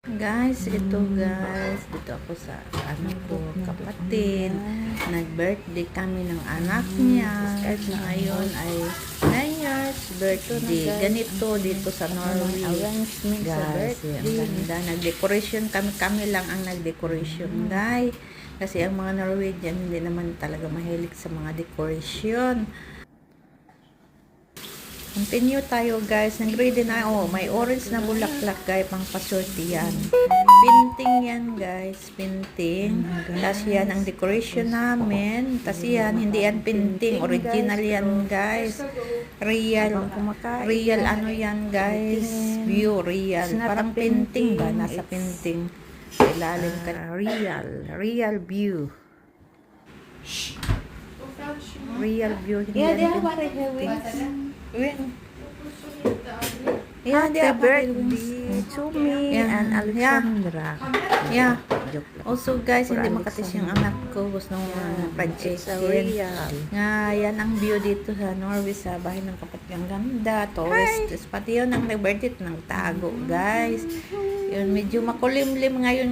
Guys, ito guys, dito ako sa anak ko, kapatid. Nag-birthday kami ng anak niya. Ngayon ay 9 years birthday. Ganito dito sa Norway. Guys, ang ganda. Nag-decoration kami lang ang nag-decoration, guys. Kasi ang mga Norwegian hindi naman talaga mahilig sa mga decoration. Continue tayo guys. Nag-ready na. Oh, may orange na bulaklak guys. Pang pasorte yan. Painting yan guys. Painting. Tapos yan ang decoration namin. Tapos yan. Hindi yan painting. Original yan guys. Real. Real ano yan guys. View. Real. Parang painting ba? Nasa painting. Ilalim ka. Real. Real view. Real view. Hindi yan painting. Happy birthday to me and Alexandra. Yeah. Also guys, hindi makatis yung anak ko. Gusto nung fried chicken. Nga, yan ang view dito sa Norway, sa bahay ng kapatid. Ang ganda. Tourist. Pati yun ang nag-birthday, nagtago guys. Yun, medyo makulimlim ngayon.